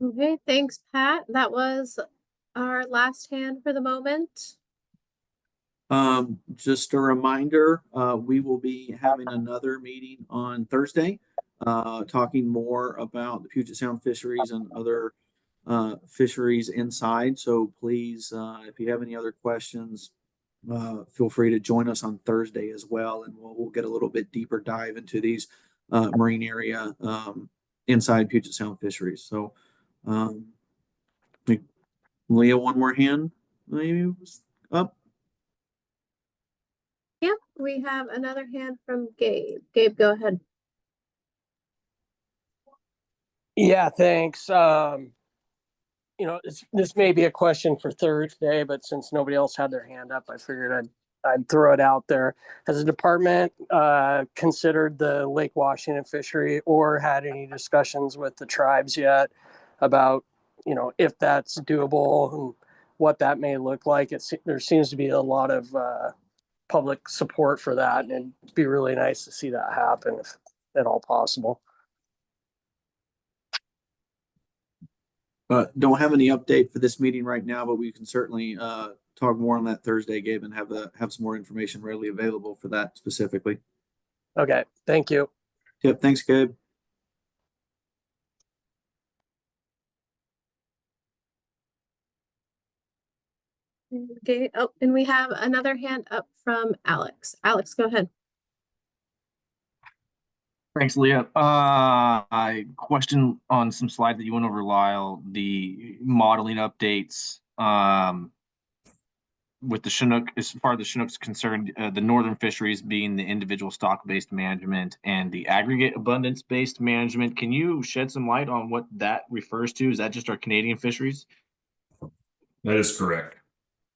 Speaker 6: Okay, thanks, Pat. That was our last hand for the moment.
Speaker 1: Just a reminder, we will be having another meeting on Thursday, talking more about the Puget Sound fisheries and other fisheries inside. So please, if you have any other questions, feel free to join us on Thursday as well, and we'll get a little bit deeper dive into these marine area inside Puget Sound fisheries. So, Leah, one more hand, maybe up.
Speaker 6: Yeah, we have another hand from Gabe. Gabe, go ahead.
Speaker 7: Yeah, thanks. This may be a question for Thursday, but since nobody else had their hand up, I figured I'd throw it out there. Has the department considered the Lake Washington fishery or had any discussions with the tribes yet about, if that's doable and what that may look like? There seems to be a lot of public support for that, and it'd be really nice to see that happen if at all possible.
Speaker 1: Don't have any update for this meeting right now, but we can certainly talk more on that Thursday, Gabe, and have some more information readily available for that specifically.
Speaker 7: Okay, thank you.
Speaker 1: Yep, thanks, Gabe.
Speaker 6: Okay. Oh, and we have another hand up from Alex. Alex, go ahead.
Speaker 11: Thanks, Leah. I question on some slides that you went over, Lyle, the modeling updates with the Chinook, as far as the Chinook's concerned, the northern fisheries being the individual stock-based management and the aggregate abundance-based management. Can you shed some light on what that refers to? Is that just our Canadian fisheries?
Speaker 3: That is correct.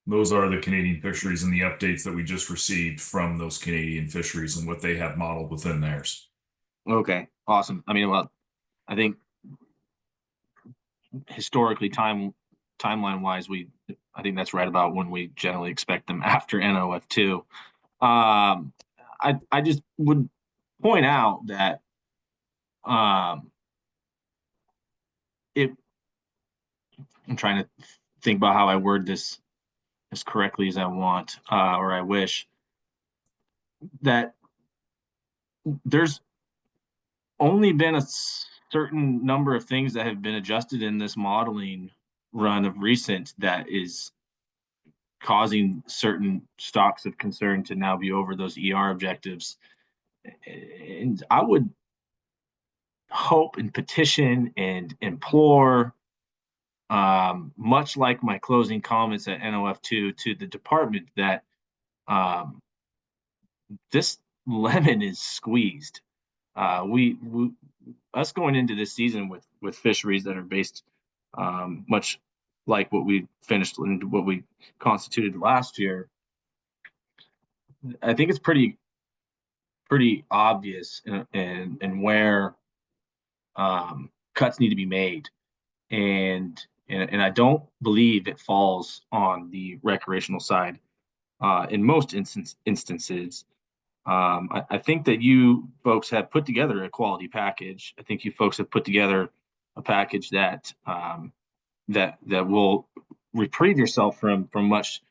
Speaker 3: Those are the Canadian fisheries and the updates that we just received from those Canadian fisheries and what they have modeled within theirs.
Speaker 11: Okay, awesome. I mean, well, I think historically, timeline wise, I think that's right about when we generally expect them after NOF2. I just would point out that I'm trying to think about how I word this as correctly as I want, or I wish, that there's only been a certain number of things that have been adjusted in this modeling run of recent that is causing certain stocks of concern to now be over those ER objectives. And I would hope and petition and implore, much like my closing comments at NOF2 to the department, that this lemon is squeezed. Us going into this season with fisheries that are based much like what we finished and what we constituted last year, I think it's pretty obvious and where cuts need to be made, and I don't believe it falls on the recreational side in most instances. I think that you folks have put together a quality package. I think you folks have put together a package that that will reprieve yourself from much,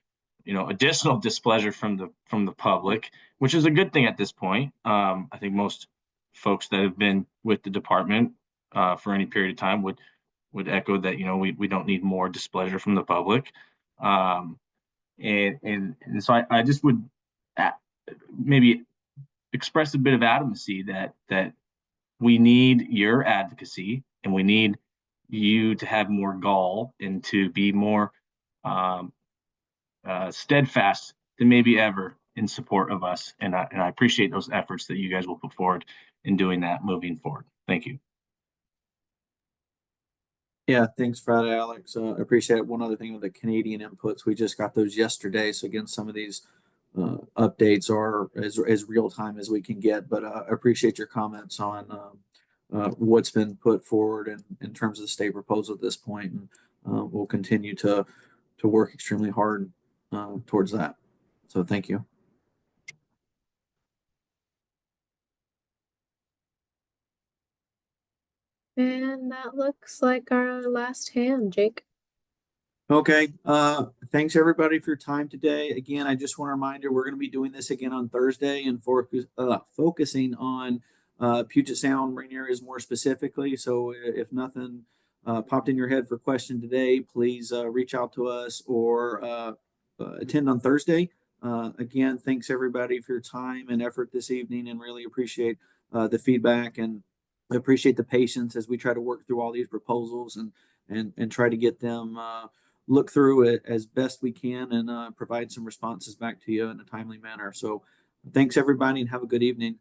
Speaker 11: additional displeasure from the public, which is a good thing at this point. I think most folks that have been with the department for any period of time would echo that. We don't need more displeasure from the public, and so I just would maybe express a bit of advocacy that we need your advocacy and we need you to have more gall and to be more steadfast than maybe ever in support of us. And I appreciate those efforts that you guys will put forward in doing that moving forward. Thank you.
Speaker 1: Yeah, thanks for that, Alex. I appreciate it. One other thing with the Canadian inputs, we just got those yesterday. So again, some of these updates are as real time as we can get, but I appreciate your comments on what's been put forward in terms of the state proposal at this point, and we'll continue to work extremely hard towards that. So thank you.
Speaker 6: And that looks like our last hand, Jake.
Speaker 1: Okay. Thanks everybody for your time today. Again, I just want to remind you, we're going to be doing this again on Thursday and focusing on Puget Sound marine areas more specifically. So if nothing popped in your head for question today, please reach out to us or attend on Thursday. Again, thanks everybody for your time and effort this evening, and really appreciate the feedback, and appreciate the patience as we try to work through all these proposals and try to get them look through it as best we can, and provide some responses back to you in a timely manner. So thanks everybody, and have a good evening.